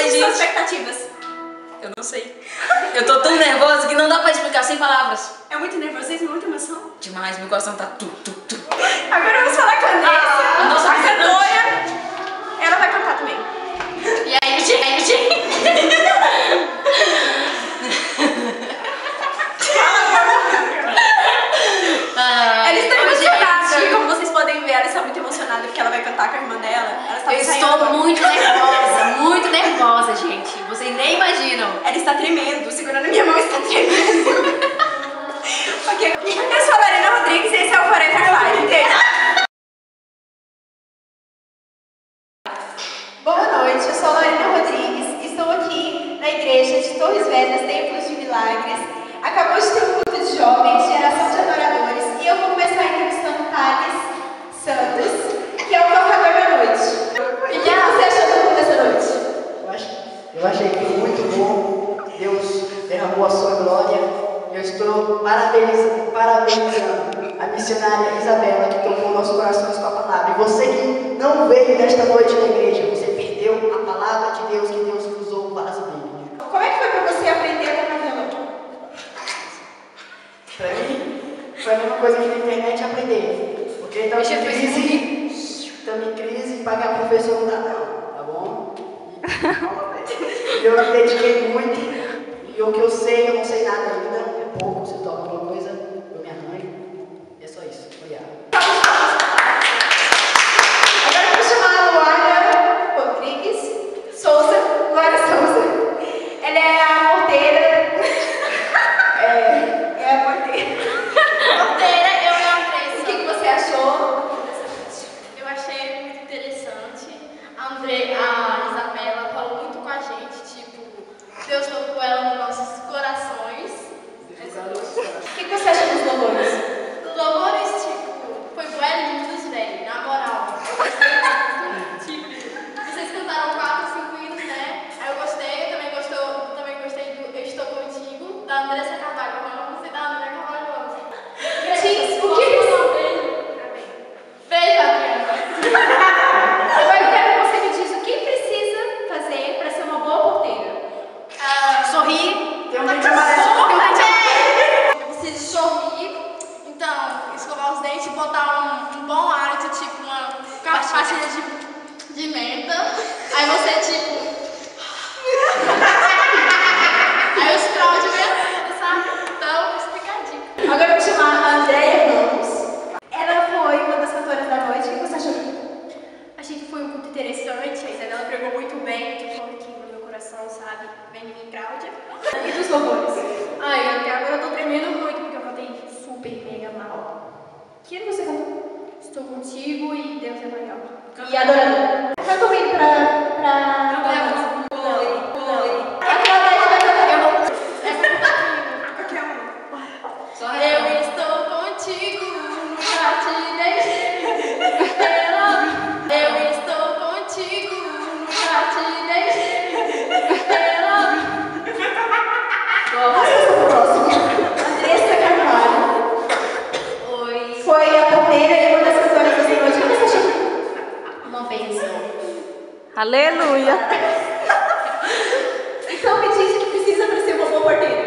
Ai, suas gente. expectativas? Eu não sei. Eu tô tão nervosa que não dá pra explicar sem palavras. É muito nervosismo, muita emoção? Demais, meu coração tá tu. Agora vamos falar com a Andressa, a nossa a cantora. Ela vai cantar também. E aí, gente? Ela está emocionada, como vocês podem ver, ela está muito emocionada porque ela vai cantar com a irmã dela. Eu estou muito nervosa, gente. Vocês nem imaginam. Ela está tremendo, segurando minha mão, está tremendo. Ok, eu sou a Lorena Rodrigues e esse é o Forever Five, entende? Boa noite, eu sou a Lorena Rodrigues, estou aqui na igreja de Torres Vedras, Templos de Milagres. Acabou de ter um culto de jovens, geração de adoradores, e eu vou começar entrevistando Thales Santos, que é o tocador da noite. E o que você achou do culto dessa noite? Eu achei que foi muito bom. Deus derramou a sua glória. Eu estou parabenizando a missionária Isabela, que tocou nossos corações com a palavra. E você que não veio nesta noite na igreja, você perdeu a palavra de Deus que Deus usou para subir. Como é que foi para você aprender a tocar violão? Para mim, foi a mesma coisa que na internet aprender. Porque estamos em crise, pagar professor não dá não, tá bom? E eu me dediquei muito, e o que eu sei, eu não sei nada ainda, é pouco, se toca alguma coisa, eu me arranho, é só isso, obrigado. Agora eu vou chamar a Luana Rodrigues Souza. Luana Souza. Ela é a porteira. É a porteira. Porteira, eu e a Andressa. O que você achou? Eu achei muito interessante. A Isabela falou muito com a gente, tipo, Deus tocou ela nos nossos corações. O que você acha dos louvores? Os louvores, tipo, foi bué lindos, velho, na moral. Tipo, vocês cantaram 4, 5 hinos, né? Aí eu gostei, eu também gostei do Eu Estou Contigo, da Andressa Carvalho. Eu não sei da Andressa Carvalho. Sim, o que você... Beijo, Adriana. Agora eu quero que você me diz o que precisa fazer para ser uma boa porteira. Sorrir. Tem um vídeo amarelo. Eu preciso sorrir, então, escovar os dentes, botar um bom hálito, tipo uma pastilha de menta. Aí você, tipo. Aí os troll de menta, sabe? Então, explicadinho. Agora eu vou chamar a Andréia Ramos. Ela foi uma das cantoras da noite. O que você achou? Achei que foi um culto interessante, a Isabela pregou muito bem, tocou aqui no meu coração, sabe? Vem de mim, Cláudia. E dos louvores? Ai, até agora eu tô tremendo muito porque eu cantei super mega mal. Que ano você cantou? Estou contigo e Deus é maior. E adorador. Canta um hino pra... Eu estou contigo, nunca te deixei. Eu estou contigo, nunca te deixei. Andressa Carvalho. Oi. Foi a porteira e uma das cantoras dessa noite. O que você achou? Uma bênção. Aleluia. Então me diz o que precisa para ser uma boa porteira.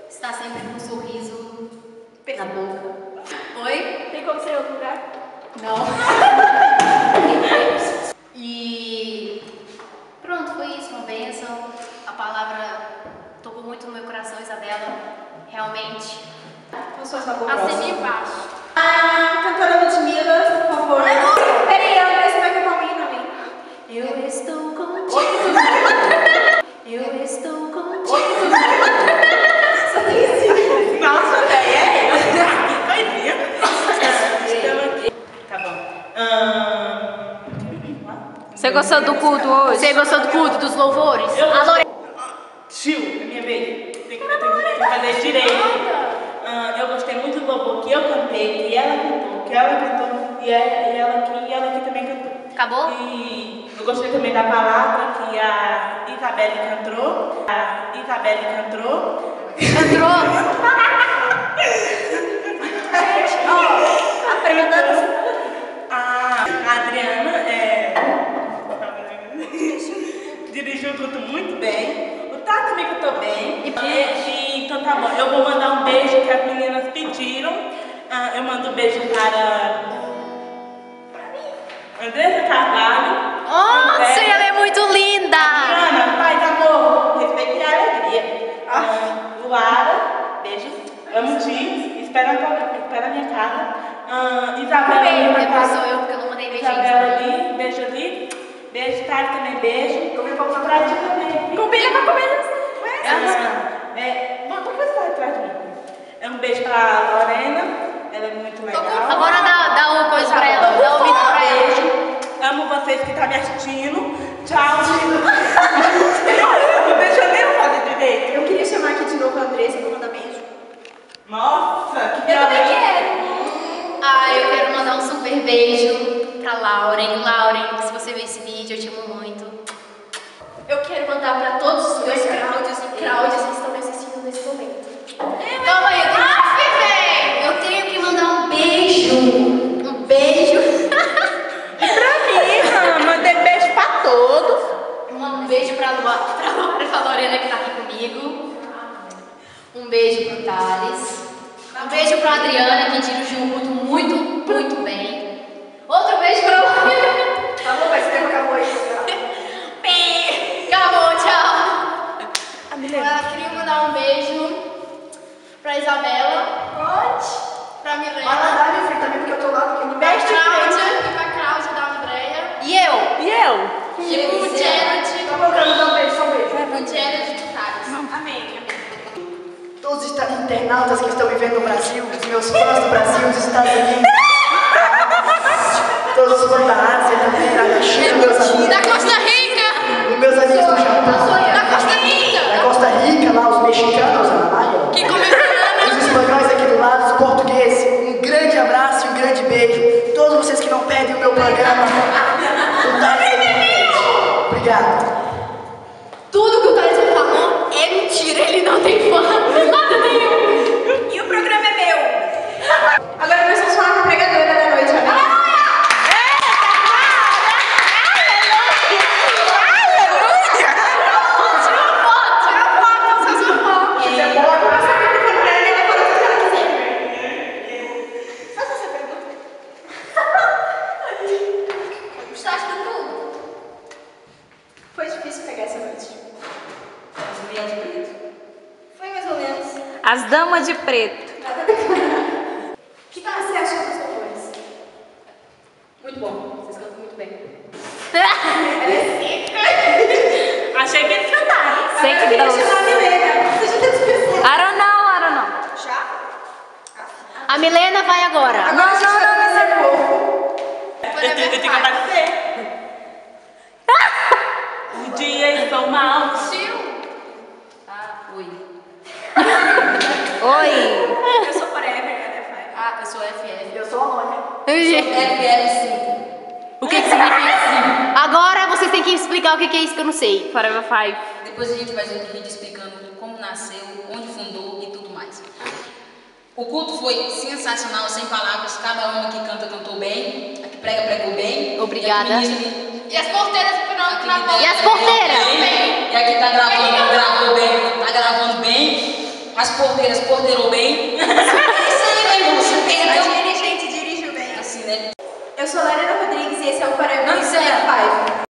Está sempre com um sorriso na boca. Oi? Tem como ser em outro lugar? Não. E pronto, foi isso, uma bênção. A palavra tocou muito no meu coração, Isabela. Realmente. Então sou sua boa Assine próxima. embaixo. A cantora Ludmilla, por favor. Peraí, a Andressa vai cantar um hino a mim. Eu estou contigo. Eu estou contigo. Só tem esse. Nossa, velho. Tá bom. Você gostou do culto hoje? Você gostou do culto, dos louvores? Tio, é minha vez. Tem que fazer direito. Eu gostei muito do louvor que eu cantei, que ela cantou, e ela que também cantou. Acabou? E eu gostei também da palavra que a Isabelle cantou. Entrou? A Adriana dirigiu o culto muito bem. O Tá também cantou bem. Então tá bom. Eu vou mandar um beijo que as meninas pediram. Eu mando um beijo para Andressa Carvalho. Nossa, ela é muito linda! Ana, paz, amor, respeito e alegria. Luara, beijo. Amo ti. Espera a minha casa. Isabela ali na Depois casa. sou eu, porque eu não mandei beijinhos. Isabela ali, beijo ali. Beijo, Tari também, beijo. Comer pra ti também. Combina pra comer. Por que você vai atrás de mim? Um beijo pra Lorena, ela é muito legal. Agora dá uma coisa pra ela, dá um vídeo pra ela. Beijo. Amo vocês que estão me assistindo. Tchau. Não deixa eu nem fazer direito. Eu queria chamar aqui de novo a Andressa pra mandar beijo. Nossa, que Eu também quero. Eu quero mandar um super beijo pra Lauren. Lauren, se você ver esse vídeo, eu te amo muito. Eu quero mandar pra todos os meus Cláudios e Cláudias que estão me assistindo nesse momento. Calma aí, eu tenho que mandar um beijo. Um beijo. pra mim, mandei beijo pra todos. Um beijo pra Lorena que tá aqui comigo. Um beijo pro Thales. Um beijo pra Adriana que dirigiu o culto muito bem. Outro beijo pra Lorena. Acabou, mas esse tempo acabou aí. Acabou, tchau. Eu queria mandar um beijo pra Isabela. Pode. Pra Vai Milena. mandar, minha filha, também, porque eu tô lá. Porque Pra beijo de Cláudia frente. e pra Cláudia da Andréia. E eu? E eu? E pro Jared. Tá bom, quero mandar um beijo, só um beijo. Pro Jared do Thales. Amém. Todos os internautas que estão vivendo no Brasil, os meus fãs do Brasil, dos Estados Unidos, todos os fãs da Ásia também, da China, meus amigos, Da Costa Rica! e meus amigos do Japão, Da Costa Rica! da Costa Rica, lá os mexicanos, Que começou os espanhóis aqui do lado, os portugueses, um grande abraço e um grande beijo. Todos vocês que não perdem o meu programa, o Thales. Obrigado. Tudo que o Thales falou é mentira, ele não tem fã, nada nenhum. E o programa é meu. Agora nós vamos falar com a pregadora da noite, amém? Gostaste de tudo? Foi difícil pegar essa noite. Foi mais ou menos. As damas de preto. O que você achou dos louvores? Muito bom, vocês cantam muito bem. Achei que eles cantaram. Sei que Eu Deus. queria chamar a Milena. Você já tem especial. I don't know. Já? A Milena vai agora. Agora a gente vai começar pouco. Eu tenho que aparecer. Um dia estou mal. Oi. Oi. Eu sou forever, né, Eu sou FF. Eu sou a Lônia. FF5. O que significa assim? Agora vocês têm que explicar o que é isso que eu não sei. Forever 5. Depois a gente vai fazer um vídeo explicando como nasceu, onde fundou e tudo mais. O culto foi sensacional, sem palavras. Cada uma que canta, cantou bem. A que prega, pregou bem. Obrigada. E as porteiras que não E as porteiras? E a que tá gravando, gravou bem. Tá gravando bem. As porteiras, porteirou bem. É isso aí, meu irmão. Você A entendeu? dirigente dirigiu bem. Assim, né? Eu sou a Lorena Rodrigues e esse é o Forever Não, 5.